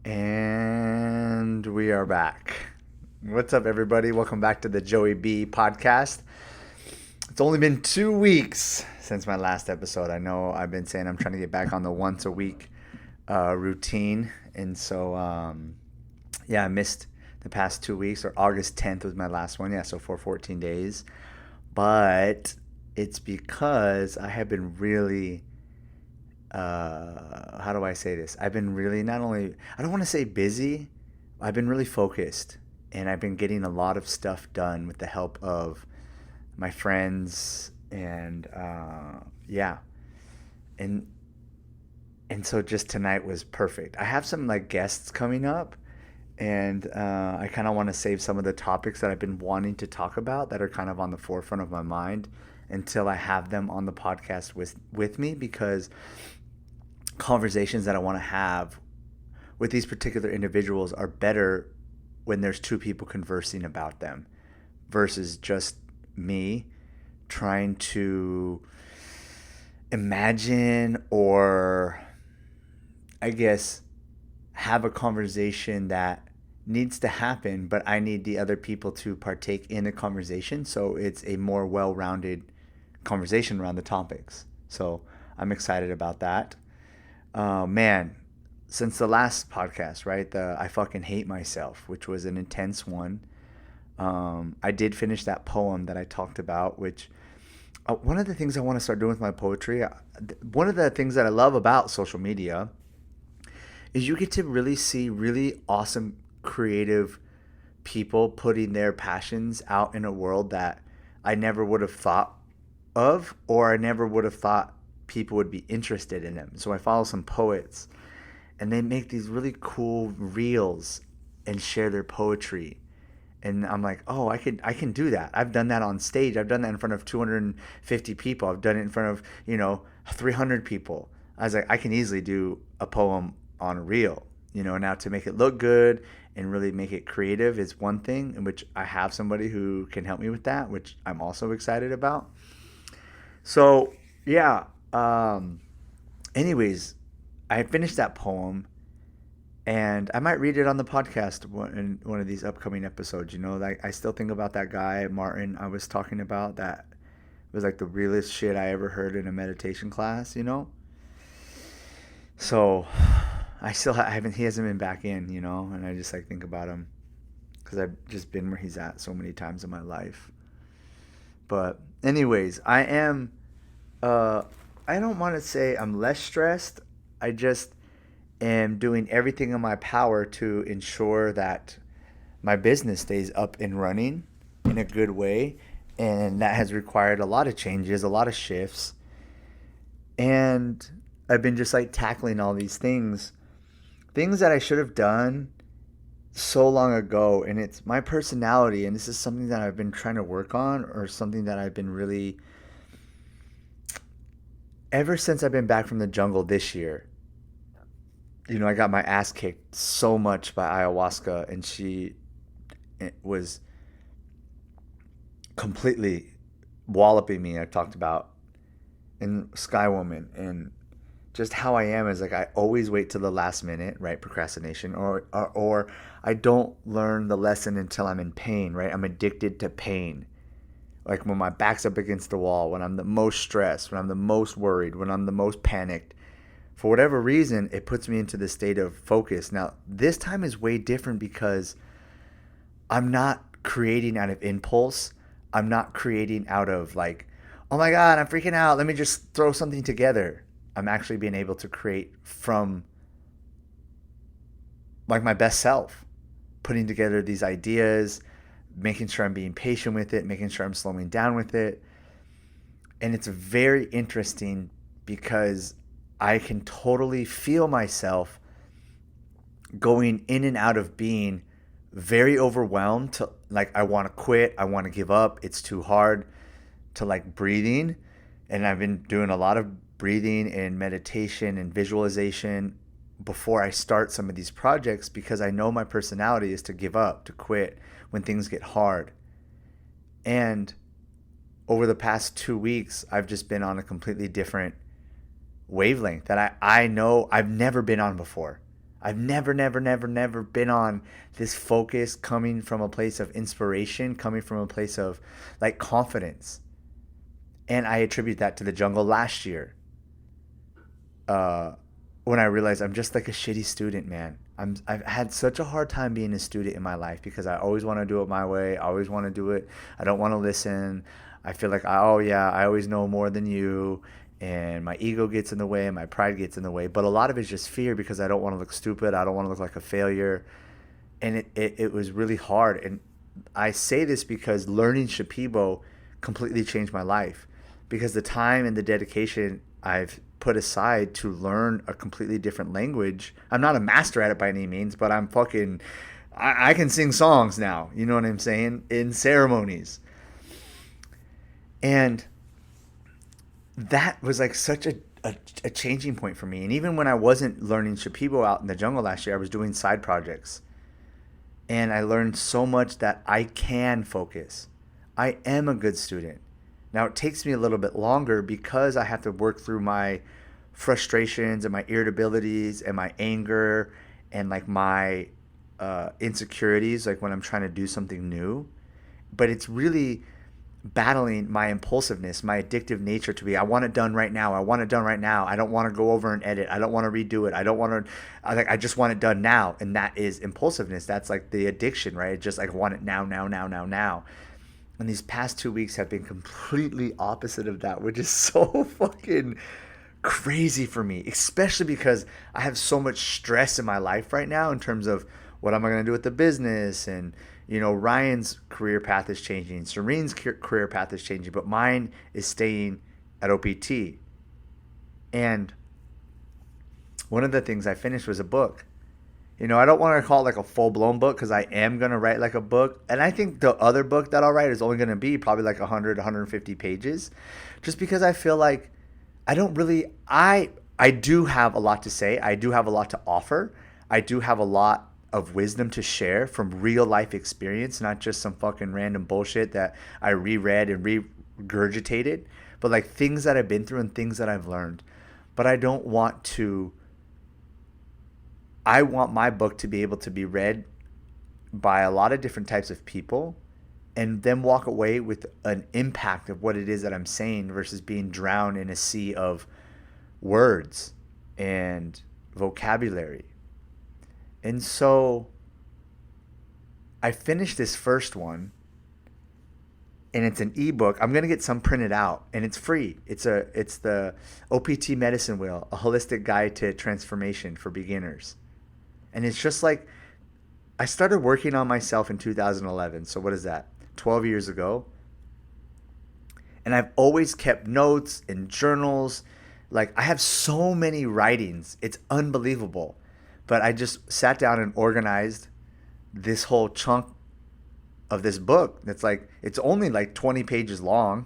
And we are back. What's up, everybody? Welcome back to the Joey B podcast. It's only been 2 weeks since my last episode. I know I've been saying I'm trying to get back on the once a week routine. And so, I missed the past 2 weeks, or August 10th was my last one. Yeah, so for 14 days. But it's because I have been really how do I say this? I've been really not only, I don't want to say busy, I've been really focused, and I've been getting a lot of stuff done with the help of my friends and and so just tonight was perfect. I have some like guests coming up, and I kind of want to save some of the topics that I've been wanting to talk about that are kind of on the forefront of my mind until I have them on the podcast with me, because conversations that I want to have with these particular individuals are better when there's two people conversing about them versus just me trying to imagine, or I guess have a conversation that needs to happen, but I need the other people to partake in the conversation so it's a more well-rounded conversation around the topics. So I'm excited about that. Man, since the last podcast, right? The I fucking hate myself, which was an intense one. I did finish that poem that I talked about, which one of the things I want to start doing with my poetry, one of the things that I love about social media is you get to really see really awesome, creative people putting their passions out in a world that I never would have thought of, or I never would have thought people would be interested in them. So I follow some poets, and they make these really cool reels and share their poetry. And I'm like, oh, I can do that. I've done that on stage. I've done that in front of 250 people. I've done it in front of 300 people. I was like, I can easily do a poem on a reel. Now to make it look good and really make it creative is one thing, in which I have somebody who can help me with that, which I'm also excited about. So yeah. Anyways, I finished that poem, and I might read it on the podcast in one of these upcoming episodes. Like, I still think about that guy Martin I was talking about. That was like the realest shit I ever heard in a meditation class. So I haven't, he hasn't been back in, and I just like think about him because I've just been where he's at so many times in my life. But anyways, uh I don't want to say I'm less stressed. I just am doing everything in my power to ensure that my business stays up and running in a good way. And that has required a lot of changes, a lot of shifts. And I've been just like tackling all these things that I should have done so long ago. And it's my personality. And this is something that I've been trying to work on, or something that I've been really, ever since I've been back from the jungle this year. I got my ass kicked so much by ayahuasca, and she was completely walloping me. I talked about in Sky Woman, and just how I am is like I always wait till the last minute, right? Procrastination, or I don't learn the lesson until I'm in pain, right? I'm addicted to pain. Like when my back's up against the wall, when I'm the most stressed, when I'm the most worried, when I'm the most panicked, for whatever reason, it puts me into this state of focus. Now, this time is way different because I'm not creating out of impulse. I'm not creating out of like, oh my God, I'm freaking out. Let me just throw something together. I'm actually being able to create from like my best self, putting together these ideas, making sure I'm being patient with it, making sure I'm slowing down with it. And it's very interesting because I can totally feel myself going in and out of being very overwhelmed to like, I want to quit, I want to give up, it's too hard, to like breathing. And I've been doing a lot of breathing and meditation and visualization before I start some of these projects, because I know my personality is to give up, to quit when things get hard. And over the past 2 weeks, I've just been on a completely different wavelength that I know I've never been on before. I've never been on this focus coming from a place of inspiration, coming from a place of like confidence. And I attribute that to the jungle last year. Uh, when I realized I'm just like a shitty student, man. I've had such a hard time being a student in my life because I always want to do it my way. I always want to do it. I don't want to listen. I feel like oh yeah, I always know more than you, and my ego gets in the way and my pride gets in the way. But a lot of it's just fear because I don't want to look stupid. I don't want to look like a failure, and it was really hard. And I say this because learning Shipibo completely changed my life because the time and the dedication I've put aside to learn a completely different language. I'm not a master at it by any means, but I'm fucking I can sing songs now. You know what I'm saying? In ceremonies. And that was like such a changing point for me. And even when I wasn't learning Shipibo out in the jungle last year, I was doing side projects. And I learned so much that I can focus. I am a good student. Now it takes me a little bit longer because I have to work through my frustrations and my irritabilities and my anger and like my insecurities, like when I'm trying to do something new. But it's really battling my impulsiveness, my addictive nature to be, I want it done right now. I want it done right now. I don't want to go over and edit. I don't want to redo it. I don't want to, I just want it done now. And that is impulsiveness. That's like the addiction, right? It's just like I want it now, now, now, now, now. And these past 2 weeks have been completely opposite of that, which is so fucking crazy for me, especially because I have so much stress in my life right now in terms of what am I going to do with the business. And, you know, Ryan's career path is changing. Serene's career path is changing, but mine is staying at OPT. And one of the things I finished was a book. You know, I don't want to call it like a full-blown book because I am going to write like a book. And I think the other book that I'll write is only going to be probably like 100, 150 pages. Just because I feel like I don't really, I do have a lot to say. I do have a lot to offer. I do have a lot of wisdom to share from real life experience, not just some fucking random bullshit that I reread and regurgitated, but like things that I've been through and things that I've learned. But I want my book to be able to be read by a lot of different types of people and then walk away with an impact of what it is that I'm saying versus being drowned in a sea of words and vocabulary. And so I finished this first one and it's an ebook. I'm going to get some printed out and it's free. It's the OPT Medicine Wheel, a holistic guide to transformation for beginners. And it's just like I started working on myself in 2011. So what is that? 12 years ago. And I've always kept notes and journals. Like I have so many writings. It's unbelievable. But I just sat down and organized this whole chunk of this book. It's only like 20 pages long,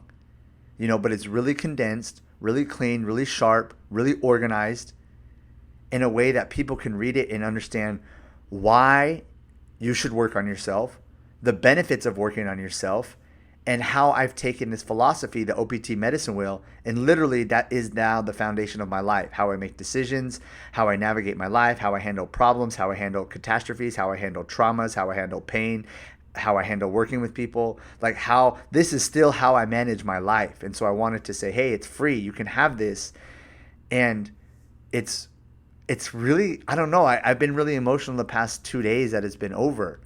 you know, but it's really condensed, really clean, really sharp, really organized in a way that people can read it and understand why you should work on yourself, the benefits of working on yourself, and how I've taken this philosophy, the OPT Medicine Wheel, and literally that is now the foundation of my life. How I make decisions, how I navigate my life, how I handle problems, how I handle catastrophes, how I handle traumas, how I handle pain, how I handle working with people, like how this is still how I manage my life. And so I wanted to say, hey, it's free. You can have this. And it's really, I don't know. I've been really emotional the past 2 days that it's been over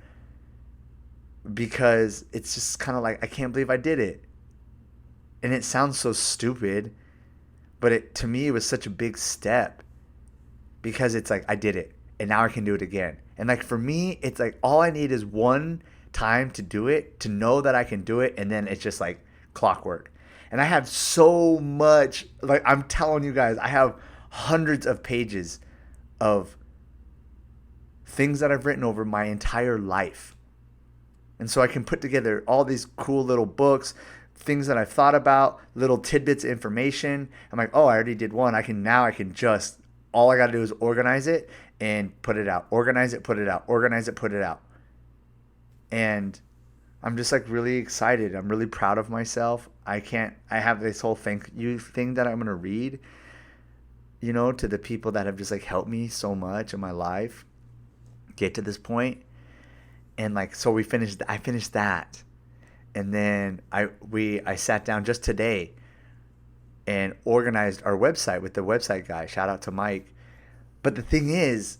because it's just kind of like, I can't believe I did it. And it sounds so stupid, but to me, it was such a big step because it's like, I did it and now I can do it again. And like, for me, it's like, all I need is one time to do it, to know that I can do it. And then it's just like clockwork. And I have so much, like I'm telling you guys, I have hundreds of pages of things that I've written over my entire life. And so I can put together all these cool little books, things that I've thought about, little tidbits of information. I'm like, oh, I already did one. All I got to do is organize it and put it out. Organize it, put it out. Organize it, put it out. And I'm just like really excited. I'm really proud of myself. I have this whole thank you thing that I'm going to read. to the people that have just like helped me so much in my life get to this point. And like, so I finished that. And then I sat down just today and organized our website with the website guy. Shout out to Mike. But the thing is,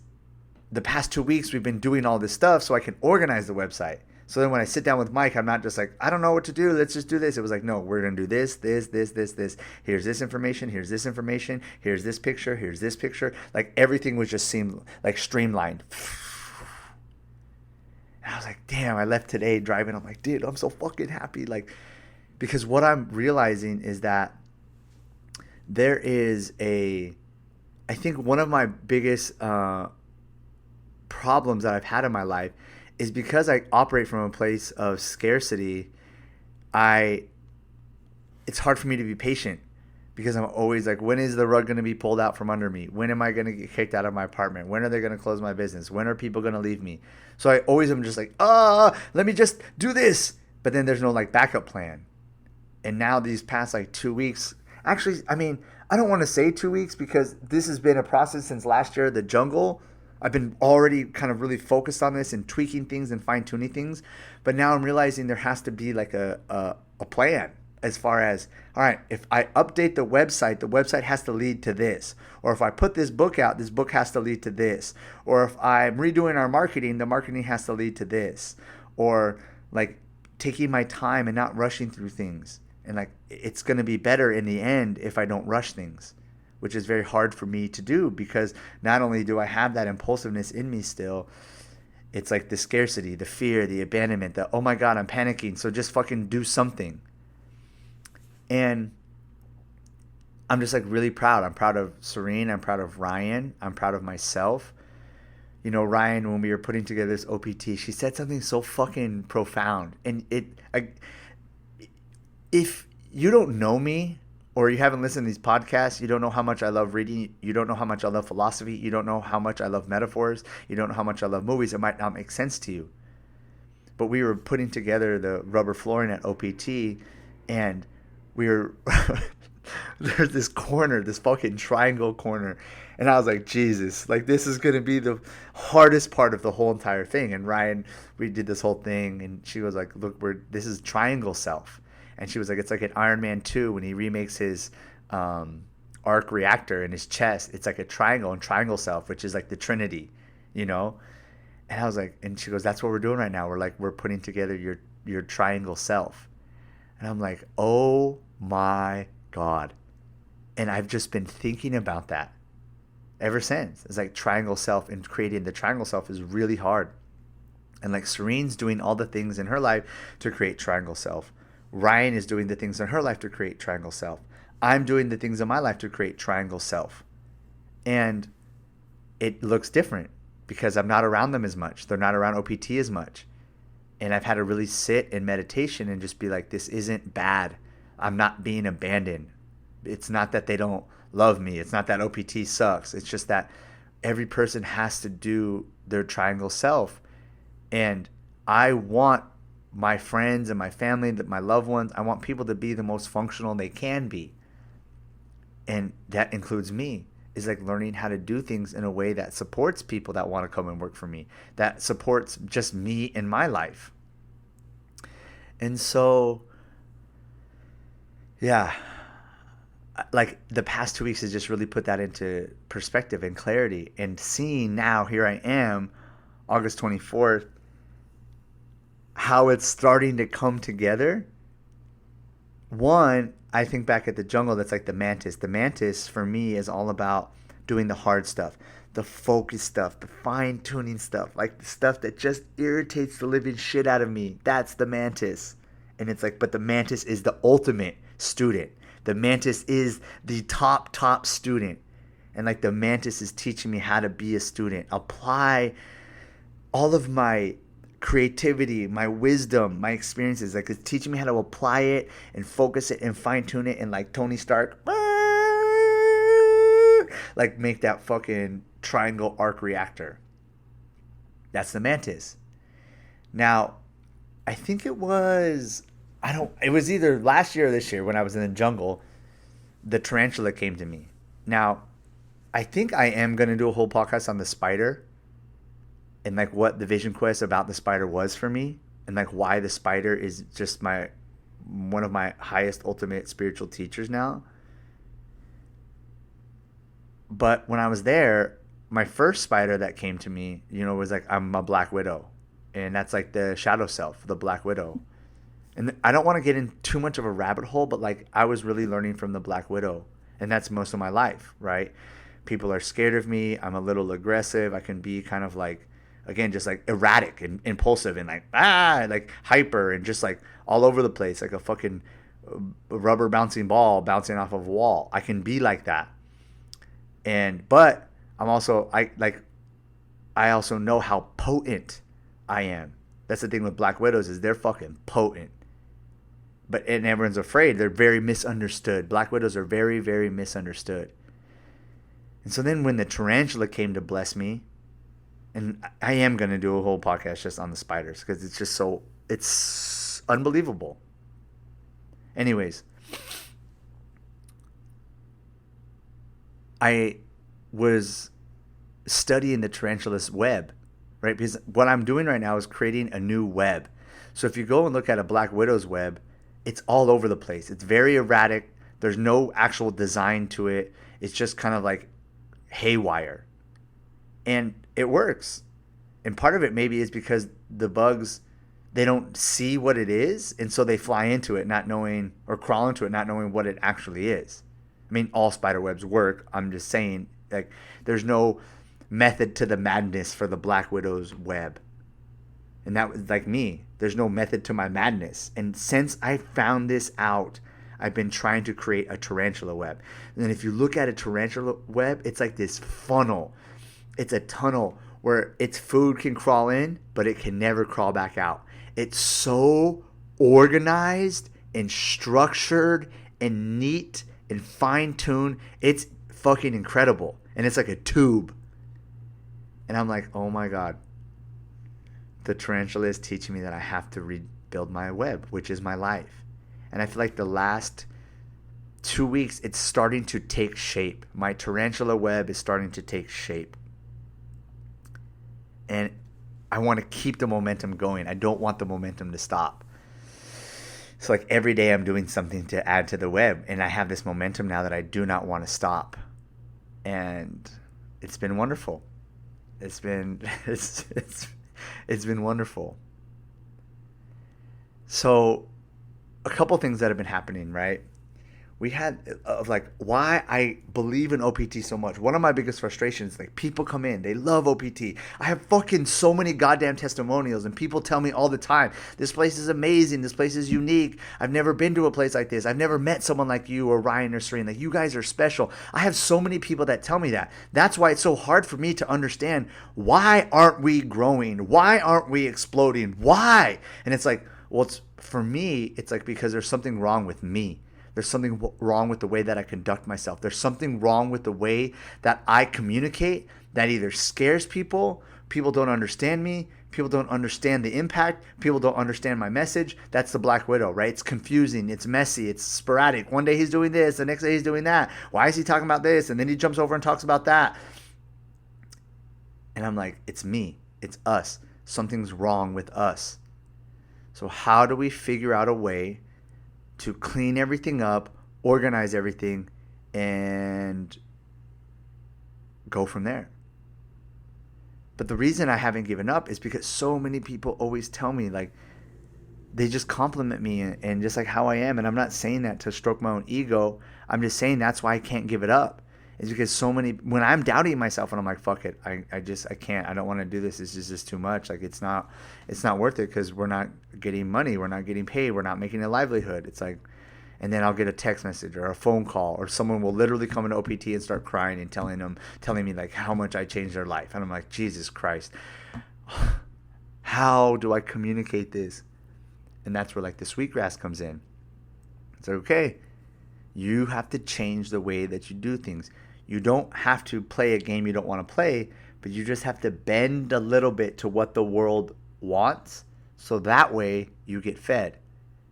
the past 2 weeks we've been doing all this stuff so I can organize the website. So then when I sit down with Mike, I'm not just like, I don't know what to do, let's just do this. It was like, no, we're going to do this. Here's this information, here's this information, here's this picture, here's this picture. Like everything was just seemed like streamlined. And I was like, damn, I left today driving. I'm like, dude, I'm so fucking happy. Like, because what I'm realizing is that there is I think one of my biggest problems that I've had in my life is because I operate from a place of scarcity. It's hard for me to be patient because I'm always like, when is the rug going to be pulled out from under me? When am I going to get kicked out of my apartment? When are they going to close my business? When are people going to leave me? So I always am just like, let me just do this. But then there's no like backup plan. And now these past like 2 weeks, actually, I mean, I don't want to say 2 weeks because this has been a process since last year, the jungle. I've been already kind of really focused on this and tweaking things and fine tuning things. But now I'm realizing there has to be like a plan as far as, all right, if I update the website has to lead to this. Or if I put this book out, this book has to lead to this. Or if I'm redoing our marketing, the marketing has to lead to this. Or like taking my time and not rushing through things. And like, it's going to be better in the end if I don't rush things, which is very hard for me to do because not only do I have that impulsiveness in me still, it's like the scarcity, the fear, the abandonment, the, oh my God, I'm panicking. So just fucking do something. And I'm just like really proud. I'm proud of Serene. I'm proud of Ryan. I'm proud of myself. Ryan, when we were putting together this OPT, she said something so fucking profound. And if you don't know me or you haven't listened to these podcasts, you don't know how much I love reading. You don't know how much I love philosophy. You don't know how much I love metaphors. You don't know how much I love movies. It might not make sense to you. But we were putting together the rubber flooring at OPT, and we were there's this corner, this fucking triangle corner. And I was like, Jesus, like this is going to be the hardest part of the whole entire thing. And Ryan, we did this whole thing, and she was like, look, this is triangle self. And she was like, it's like an Iron Man 2 when he remakes his arc reactor in his chest. It's like a triangle and triangle self, which is like the Trinity, And I was like, and she goes, that's what we're doing right now. We're putting together your triangle self. And I'm like, oh my God. And I've just been thinking about that ever since. It's like triangle self, and creating the triangle self is really hard. And like Serene's doing all the things in her life to create triangle self. Ryan is doing the things in her life to create triangle self. I'm doing the things in my life to create triangle self. And it looks different because I'm not around them as much. They're not around OPT as much. And I've had to really sit in meditation and just be like, this isn't bad. I'm not being abandoned. It's not that they don't love me. It's not that OPT sucks. It's just that every person has to do their triangle self. And I want my friends and my family, my loved ones, I want people to be the most functional they can be. And that includes me. Is like learning how to do things in a way that supports people that want to come and work for me, that supports just me in my life. And so, yeah, like the past 2 weeks has just really put that into perspective and clarity, and seeing now, here I am, August 24th, how it's starting to come together. One, I think back at the jungle, that's like the mantis. The mantis for me is all about doing the hard stuff, the focus stuff, the fine-tuning stuff, like the stuff that just irritates the living shit out of me. That's the mantis. And it's like, but the mantis is the ultimate student. The mantis is the top student. And like the mantis is teaching me how to be a student, apply all of my creativity, my wisdom, my experiences. Like it's teaching me how to apply it and focus it and fine tune it, and like Tony Stark, like make that fucking triangle arc reactor. That's the mantis. Now, I think it was either last year or this year when I was in the jungle, the tarantula came to me. Now, I think I am going to do a whole podcast on the spider and like what the vision quest about the spider was for me, and like why the spider is just my one of my highest ultimate spiritual teachers now. But when I was there, my first spider that came to me, was like, I'm a Black Widow. And that's like the shadow self, the Black Widow. And I don't want to get in too much of a rabbit hole, but like I was really learning from the Black Widow. And that's most of my life, right? People are scared of me. I'm a little aggressive. I can be kind of like, again, just like erratic and impulsive and like hyper and just like all over the place, like a fucking rubber bouncing ball bouncing off of a wall. I can be like that. But I'm also I also know how potent I am. That's the thing with Black Widows is they're fucking potent. And everyone's afraid. They're very misunderstood. Black Widows are very, very misunderstood. And so then when the tarantula came to bless me, and I am going to do a whole podcast just on the spiders because it's just it's unbelievable. Anyways, I was studying the tarantula's web, right? Because what I'm doing right now is creating a new web. So if you go and look at a Black Widow's web, it's all over the place. It's very erratic. There's no actual design to it. It's just kind of like haywire. And it works. And part of it maybe is because the bugs, they don't see what it is. And so they fly into it not knowing, or crawl into it not knowing what it actually is. I mean, all spider webs work. I'm just saying, like, there's no method to the madness for the Black Widow's web. And that was like me. There's no method to my madness. And since I found this out, I've been trying to create a tarantula web. And then if you look at a tarantula web, it's like this funnel. It's a tunnel where its food can crawl in, but it can never crawl back out. It's so organized and structured and neat and fine-tuned. It's fucking incredible. And it's like a tube. And I'm like, oh my God. The tarantula is teaching me that I have to rebuild my web, which is my life. And I feel like the last 2 weeks, it's starting to take shape. My tarantula web is starting to take shape. And I want to keep the momentum going. I don't want the momentum to stop. So like every day I'm doing something to add to the web. And I have this momentum now that I do not want to stop. And it's been wonderful. It's been wonderful. So a couple things that have been happening, right? We had like why I believe in OPT so much. One of my biggest frustrations, like people come in, they love OPT. I have fucking so many goddamn testimonials and people tell me all the time, this place is amazing, this place is unique. I've never been to a place like this. I've never met someone like you or Ryan or Serene. Like you guys are special. I have so many people that tell me that. That's why it's so hard for me to understand why aren't we growing? Why aren't we exploding? Why? And it's like, well, it's for me, it's like because there's something wrong with me. There's something wrong with the way that I conduct myself. There's something wrong with the way that I communicate that either scares people, people don't understand me, people don't understand the impact, people don't understand my message. That's the Black Widow, right? It's confusing, it's messy, it's sporadic. One day he's doing this, the next day he's doing that. Why is he talking about this? And then he jumps over and talks about that. And I'm like, it's me, it's us. Something's wrong with us. So how do we figure out a way to clean everything up, organize everything, and go from there? But the reason I haven't given up is because so many people always tell me, like, they just compliment me and just like how I am. And I'm not saying that to stroke my own ego. I'm just saying that's why I can't give it up. It's because so many, when I'm doubting myself and I'm like, fuck it, I can't, I don't want to do this. This is just too much. Like it's not worth it because we're not getting money. We're not getting paid. We're not making a livelihood. It's like, and then I'll get a text message or a phone call or someone will literally come into OPT and start crying and telling me like how much I changed their life. And I'm like, Jesus Christ, how do I communicate this? And that's where like the sweetgrass comes in. It's like, okay, you have to change the way that you do things. You don't have to play a game you don't want to play, but you just have to bend a little bit to what the world wants, so that way you get fed.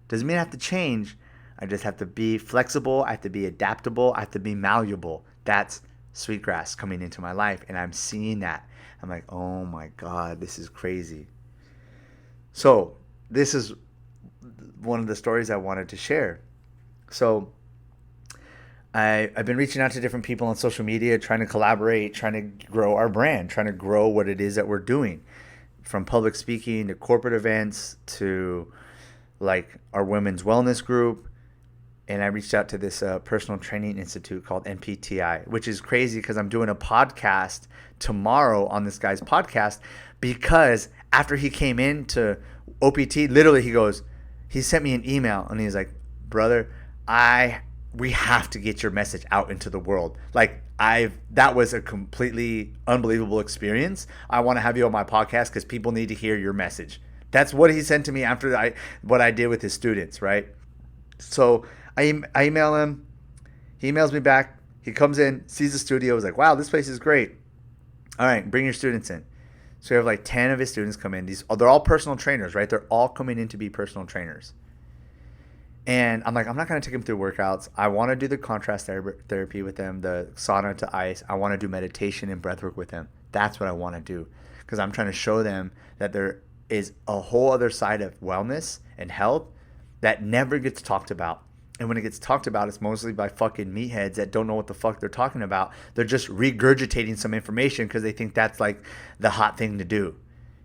Doesn't mean I have to change. I just have to be flexible. I have to be adaptable. I have to be malleable. That's Sweetgrass coming into my life, and I'm seeing that. I'm like, oh my God, this is crazy. So this is one of the stories I wanted to share. So I've been reaching out to different people on social media, trying to collaborate, trying to grow our brand, trying to grow what it is that we're doing, from public speaking to corporate events to like our women's wellness group. And I reached out to this personal training institute called NPTI, which is crazy because I'm doing a podcast tomorrow on this guy's podcast, because after he came in to OPT, literally he sent me an email and he's like, brother, we have to get your message out into the world. Like that was a completely unbelievable experience. I want to have you on my podcast because people need to hear your message. That's what he sent to me after what I did with his students, right? So I email him. He emails me back. He comes in, sees the studio, is like, wow, this place is great. All right, bring your students in. So we have like 10 of his students come in. They're all personal trainers, right? They're all coming in to be personal trainers. And I'm like, I'm not going to take them through workouts. I want to do the contrast therapy with them, the sauna to ice. I want to do meditation and breath work with them. That's what I want to do, because I'm trying to show them that there is a whole other side of wellness and health that never gets talked about. And when it gets talked about, it's mostly by fucking meatheads that don't know what the fuck they're talking about. They're just regurgitating some information because they think that's like the hot thing to do.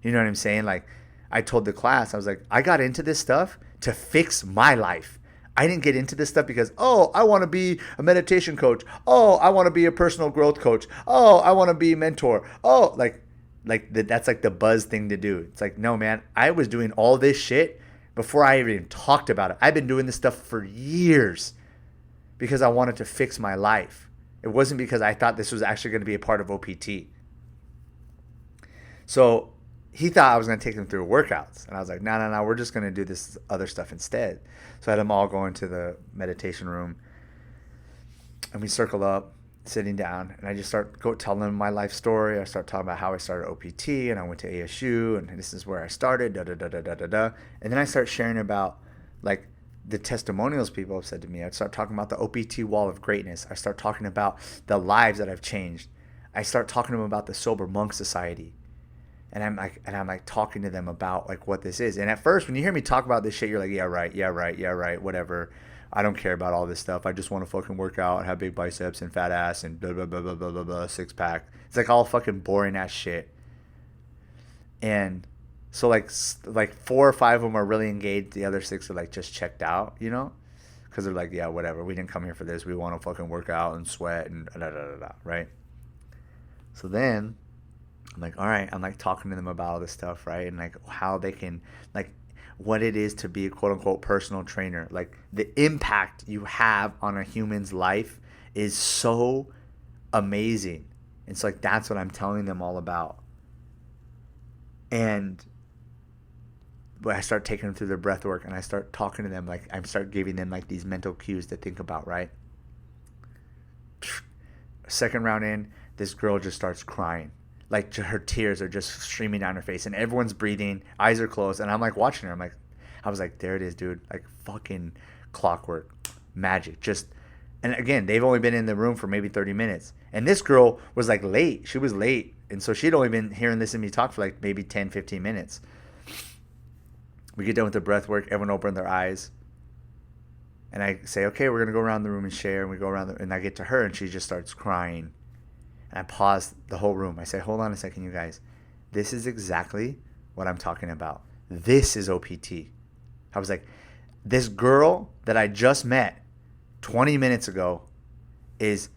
You know what I'm saying? Like, I told the class, I was like, I got into this stuff to fix my life. I didn't get into this stuff because, oh, I want to be a meditation coach. Oh, I want to be a personal growth coach. Oh, I want to be a mentor. Oh, that's like the buzz thing to do. It's like, no, man, I was doing all this shit before I even talked about it. I've been doing this stuff for years because I wanted to fix my life. It wasn't because I thought this was actually going to be a part of OPT. So he thought I was going to take them through workouts. And I was like, no, we're just going to do this other stuff instead. So I had them all go into the meditation room. And we circle up, sitting down. And I just start telling them my life story. I start talking about how I started OPT. And I went to ASU. And this is where I started. And then I start sharing about like the testimonials people have said to me. I start talking about the OPT wall of greatness. I start talking about the lives that I've changed. I start talking to them about the Sober Monk Society. And I'm like talking to them about like what this is. And at first, when you hear me talk about this shit, you're like, yeah, right, whatever. I don't care about all this stuff. I just want to fucking work out, have big biceps and fat ass and blah, blah, blah, blah, blah, blah, blah, six pack. It's like all fucking boring ass shit. And so like 4 or 5 of them are really engaged. The other 6 are like just checked out, you know? Because they're like, yeah, whatever. We didn't come here for this. We want to fucking work out and sweat and right? So then I'm like, all right, I'm like talking to them about all this stuff, right? And like how they can, like what it is to be a quote unquote personal trainer. Like the impact you have on a human's life is so amazing. It's like, that's what I'm telling them all about. And but I start taking them through their breath work, and I start talking to them, like I start giving them like these mental cues to think about, right? Second round in, this girl just starts crying. Like her tears are just streaming down her face, and everyone's breathing, eyes are closed, and I'm like watching her. I was like, there it is, dude. Like fucking clockwork, magic. Just, and again, they've only been in the room for maybe 30 minutes. And this girl was like late. She was late. And so she'd only been hearing this and me talk for like maybe 10, 15 minutes. We get done with the breath work. Everyone opened their eyes. And I say, okay, we're going to go around the room and share. And we go around, and I get to her, and she just starts crying. And I pause the whole room. I say, hold on a second, you guys. This is exactly what I'm talking about. This is OPT. I was like, this girl that I just met 20 minutes ago is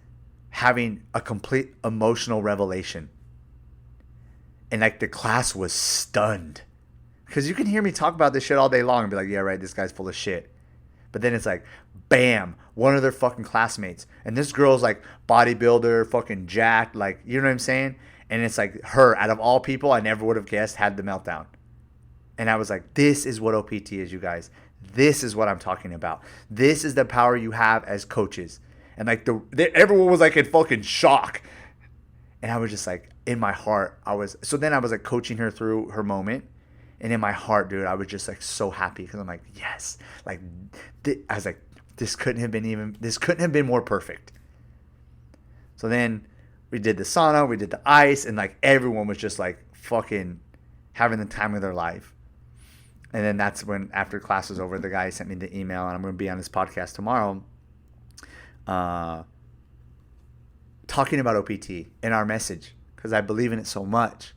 having a complete emotional revelation. And like the class was stunned. Because you can hear me talk about this shit all day long and be like, yeah, right, this guy's full of shit. But then it's like, bam, one of their fucking classmates. And this girl's like bodybuilder, fucking jacked, like, you know what I'm saying? And it's like her, out of all people I never would have guessed, had the meltdown. And I was like, this is what OPT is, you guys. This is what I'm talking about. This is the power you have as coaches. And like everyone was like in fucking shock. And I was just like, in my heart, so then I was like coaching her through her moment. And in my heart, dude, I was just like so happy because I'm like, yes. Like, I was like, this couldn't have been more perfect. So then We did the sauna, we did the ice, and like everyone was just like fucking having the time of their life. And then that's when, after class was over, the guy sent me the email, and I'm going to be on his podcast tomorrow, talking about OPT in our message, because I believe in it so much.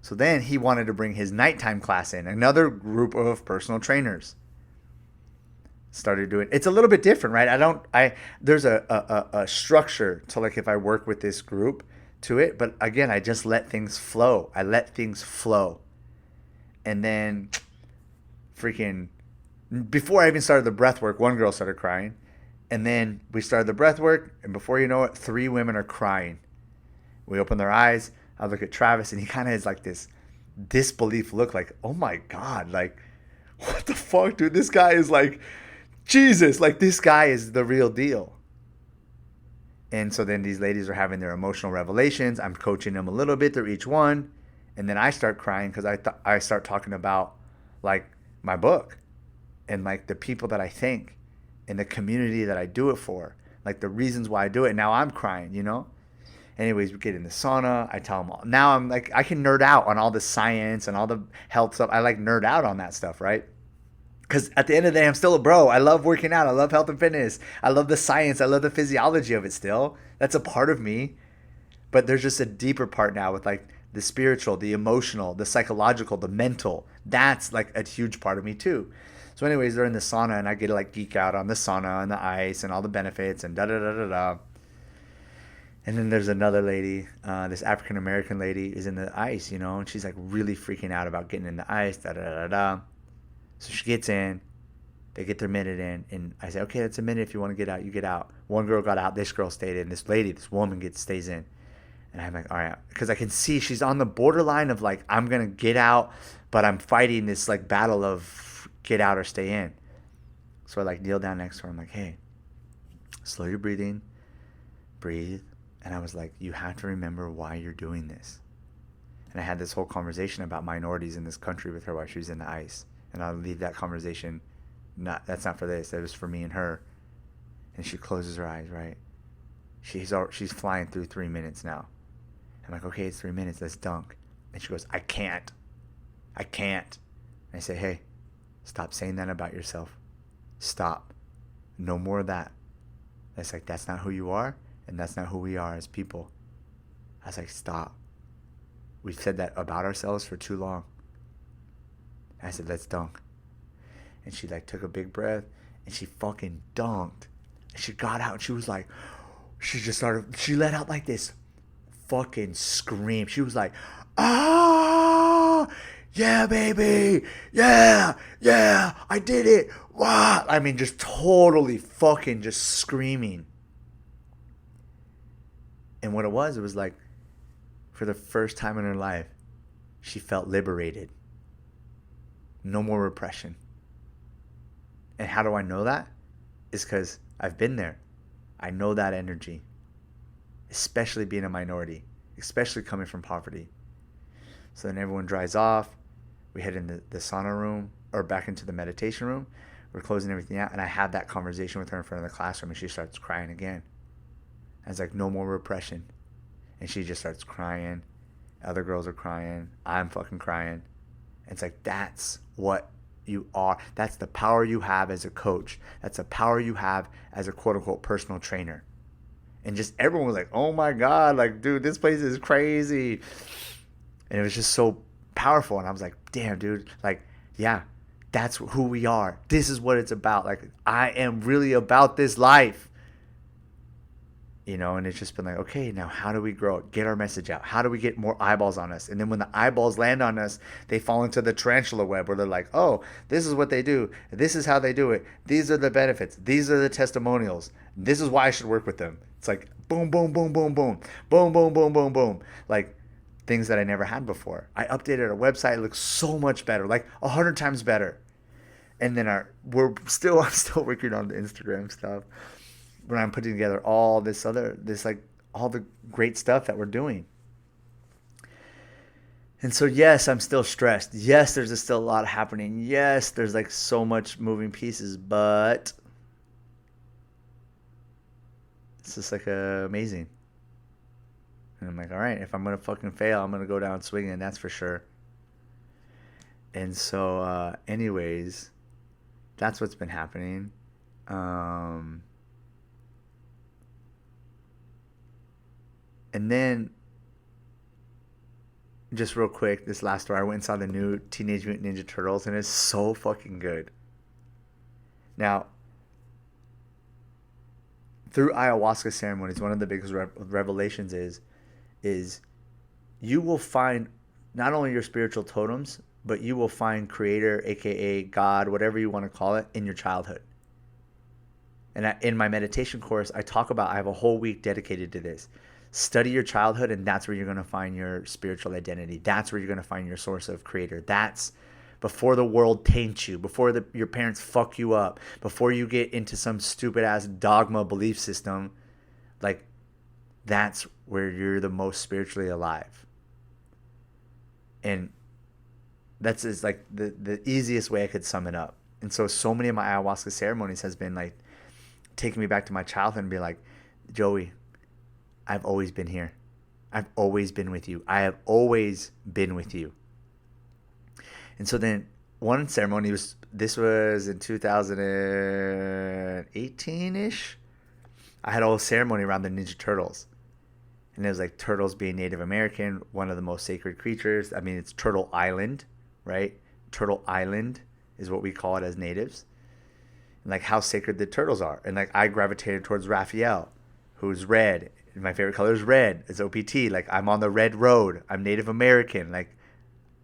So then he wanted to bring his nighttime class in, another group of personal trainers. Started doing, it's a little bit different, right? There's a structure to, like, if I work with this group to it, but again, I just let things flow. And then freaking, before I even started the breath work, one girl started crying. And then we started the breath work, and before you know it, 3 women are crying. We open their eyes. I look at Travis, and he kind of has like this disbelief look, like, oh my God, like, what the fuck, dude? This guy is like, Jesus, like, this guy is the real deal. And so then these ladies are having their emotional revelations. I'm coaching them a little bit through each one. And then I start crying because I start talking about, like, my book and, like, the people that I think and the community that I do it for, like, the reasons why I do it. Now I'm crying, you know? Anyways, we get in the sauna. I tell them all. Now I'm like, I can nerd out on all the science and all the health stuff. I like nerd out on that stuff, right? Because at the end of the day, I'm still a bro. I love working out. I love health and fitness. I love the science. I love the physiology of it still. That's a part of me. But there's just a deeper part now with, like, the spiritual, the emotional, the psychological, the mental. That's like a huge part of me too. So anyways, they're in the sauna, and I get to, like, geek out on the sauna and the ice and all the benefits and da-da-da-da-da. And then there's another lady, this African-American lady is in the ice, you know, and she's like really freaking out about getting in the ice, da-da-da-da. So she gets in, they get their minute in, and I say, okay, that's a minute. If you want to get out, you get out. One girl got out, this girl stayed in, this woman stays in. And I'm like, all right, because I can see she's on the borderline of, like, I'm going to get out, but I'm fighting this, like, battle of get out or stay in. So I, like, kneel down next to her. I'm like, hey, slow your breathing, breathe. And I was like, you have to remember why you're doing this. And I had this whole conversation about minorities in this country with her while she was in the ice. And I'll leave that conversation, that's not for this, that was for me and her. And she closes her eyes, right? She's flying through 3 minutes now. I'm like, okay, it's 3 minutes, let's dunk. And she goes, I can't. And I say, hey, stop saying that about yourself. Stop. No more of that. That's like, that's not who you are, and that's not who we are as people. I was like, stop. We've said that about ourselves for too long. I said, let's dunk. And she, like, took a big breath, and she fucking dunked. And she got out, and she was like, she let out, like, this fucking scream. She was like, ah, yeah, baby, yeah, I did it. Wow. I mean, just totally fucking just screaming. And what it was like, for the first time in her life, she felt liberated. No more repression. And how do I know that? It's because I've been there. I know that energy. Especially being a minority. Especially coming from poverty. So then everyone dries off. We head into the sauna room, or back into the meditation room. We're closing everything out. And I had that conversation with her in front of the classroom, and she starts crying again. I was like, no more repression. And she just starts crying. Other girls are crying. I'm fucking crying. And it's like, that's what you are. That's the power you have as a coach. That's the power you have as a quote-unquote personal trainer. And just everyone was like, oh my God, like, dude, this place is crazy. And it was just so powerful. And I was like, damn, dude, like, yeah, that's who we are. This is what it's about. Like, I am really about this life. You know, and it's just been like, okay, now how do we grow it? Get our message out. How do we get more eyeballs on us? And then when the eyeballs land on us, they fall into the tarantula web where they're like, oh, this is what they do. This is how they do it. These are the benefits. These are the testimonials. This is why I should work with them. It's like boom, boom, boom, boom, boom, boom, boom, boom, boom, boom. Like things that I never had before. I updated our website. It looks so much better, like 100 times better. And then I'm still working on the Instagram stuff. When I'm putting together all this like all the great stuff that we're doing. And so, yes, I'm still stressed. Yes, there's still a lot happening. Yes, there's like so much moving pieces, but it's just like amazing. And I'm like, all right, if I'm gonna fucking fail, I'm gonna go down swinging. That's for sure. And so, anyways, that's what's been happening. Um, and then, just real quick, this last story, I went and saw the new Teenage Mutant Ninja Turtles, and it's so fucking good. Now, through ayahuasca ceremonies, one of the biggest revelations is you will find not only your spiritual totems, but you will find Creator, aka God, whatever you want to call it, in your childhood. And in my meditation course, I have a whole week dedicated to this. Study your childhood, and that's where you're going to find your spiritual identity. That's where you're going to find your source of creator. That's before the world taints you, before your parents fuck you up, before you get into some stupid ass dogma belief system. Like, that's where you're the most spiritually alive. And that's just like the easiest way I could sum it up. And so many of my ayahuasca ceremonies has been like taking me back to my childhood and be like, Joey, I've always been here. I've always been with you. I have always been with you. And so then one ceremony was in 2018-ish. I had a whole ceremony around the Ninja Turtles. And it was like turtles being Native American, one of the most sacred creatures. I mean, it's Turtle Island, right? Turtle Island is what we call it as natives. And like how sacred the turtles are. And like I gravitated towards Raphael, who's red. And my favorite color is red. It's OPT. Like I'm on the red road. I'm Native American. Like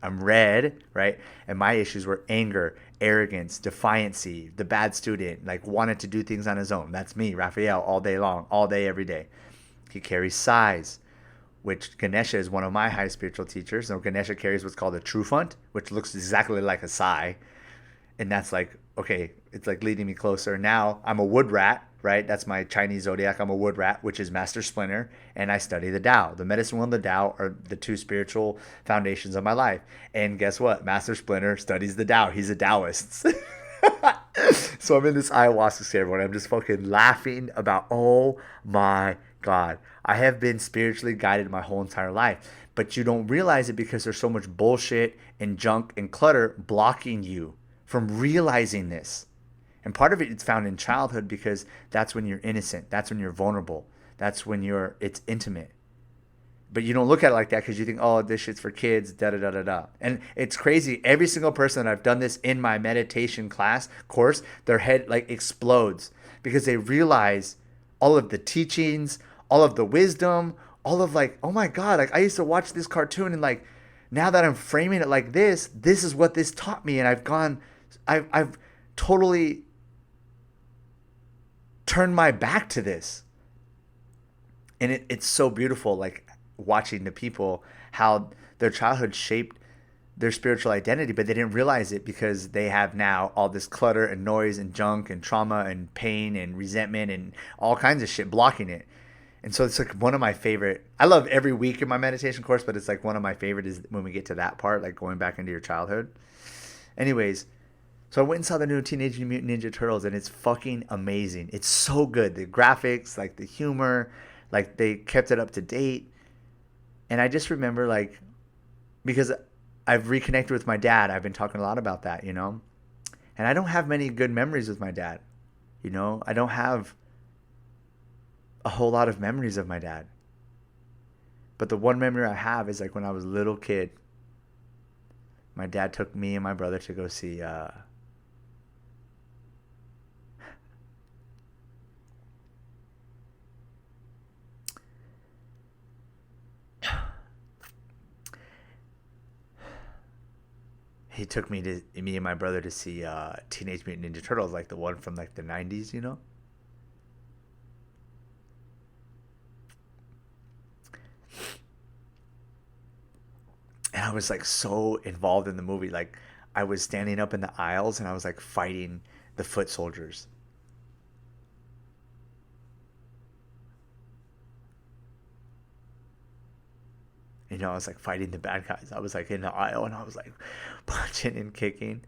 I'm red, right? And my issues were anger, arrogance, defiancy, the bad student, like wanted to do things on his own. That's me, Raphael, all day long, all day, every day. He carries size, which Ganesha is one of my high spiritual teachers. So Ganesha carries what's called a Trufant, which looks exactly like a Sai. And that's like, okay, it's like leading me closer. Now I'm a wood rat, right? That's my Chinese zodiac. I'm a wood rat, which is Master Splinter. And I study the Tao. The medicine wheel and the Tao are the two spiritual foundations of my life. And guess what? Master Splinter studies the Tao. He's a Taoist. So I'm in this ayahuasca ceremony. I'm just fucking laughing about, oh my God. I have been spiritually guided my whole entire life. But you don't realize it because there's so much bullshit and junk and clutter blocking you from realizing this. And part of it's found in childhood because that's when you're innocent. That's when you're vulnerable. That's when it's intimate. But you don't look at it like that because you think, oh, this shit's for kids, da-da-da-da-da. And it's crazy. Every single person that I've done this in my meditation course, their head like explodes because they realize all of the teachings, all of the wisdom, all of like, oh my God, like I used to watch this cartoon and like, now that I'm framing it like this is what this taught me. And I've totally turned my back to this. And it's so beautiful, like watching the people, how their childhood shaped their spiritual identity, but they didn't realize it because they have now all this clutter and noise and junk and trauma and pain and resentment and all kinds of shit blocking it. And so it's like one of my favorite, I love every week in my meditation course, but it's like one of my favorite is when we get to that part, like going back into your childhood. Anyways, so I went and saw the new Teenage Mutant Ninja Turtles, and it's fucking amazing. It's so good. The graphics, like the humor, like they kept it up to date. And I just remember, like, because I've reconnected with my dad. I've been talking a lot about that, you know. And I don't have many good memories with my dad. You know, I don't have a whole lot of memories of my dad. But the one memory I have is like when I was a little kid, my dad took me and my brother to go see he took me and my brother to see Teenage Mutant Ninja Turtles, like the one from like the 90s, you know? And I was like so involved in the movie. Like I was standing up in the aisles and I was like fighting the foot soldiers. You know, I was like fighting the bad guys. I was like in the aisle and I was like punching and kicking.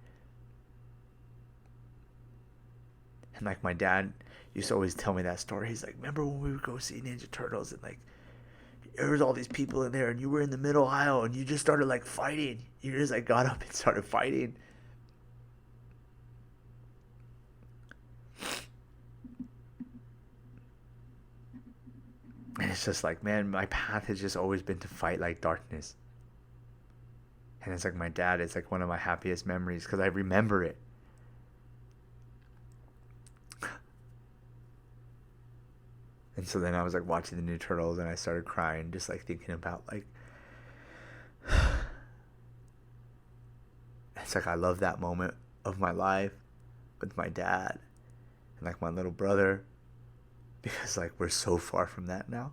And like my dad used to always tell me that story. He's like, remember when we would go see Ninja Turtles and like there was all these people in there and you were in the middle aisle and you just started like fighting. You just like got up and started fighting. And it's just like, man, my path has just always been to fight like darkness. And it's like my dad is like one of my happiest memories because I remember it. And so then I was like watching the new Turtles and I started crying, just like thinking about like, it's like I love that moment of my life with my dad and like my little brother, because like we're so far from that now.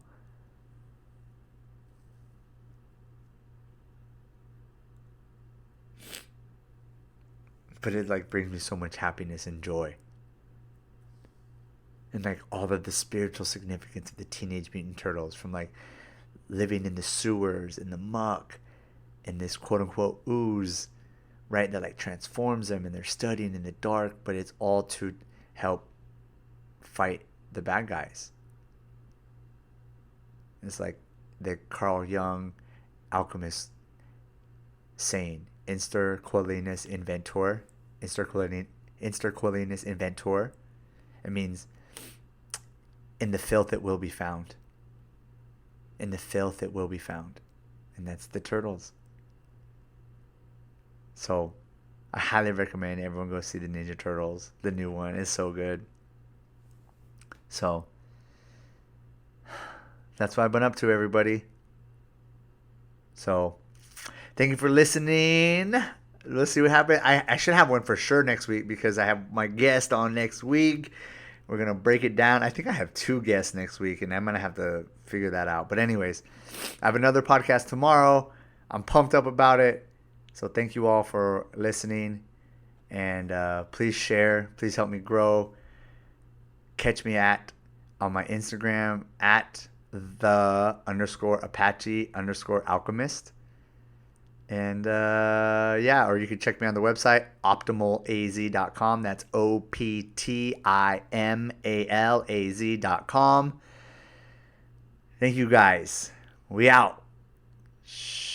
But it like brings me so much happiness and joy. And like all of the spiritual significance of the Teenage Mutant Turtles, from like living in the sewers, in the muck, in this quote unquote ooze, right, that like transforms them, and they're studying in the dark, but it's all to help fight the bad guys. It's like the Carl Jung alchemist saying, Inster qualinus inventor. Inster qualinus inventor. It means in the filth it will be found. In the filth it will be found. And that's the Turtles. So I highly recommend everyone go see the Ninja Turtles. The new one is so good. So that's what I've been up to, everybody. So thank you for listening. Let's see what happens. I should have one for sure next week because I have my guest on next week. We're going to break it down. I think I have 2 guests next week, and I'm going to have to figure that out. But anyways, I have another podcast tomorrow. I'm pumped up about it. So thank you all for listening. And please share. Please help me grow. Catch me on my Instagram at @the_Apache_alchemist. And yeah, or you can check me on the website, optimalaz.com. That's OPTIMALAZ.com. Thank you guys. We out. Shh.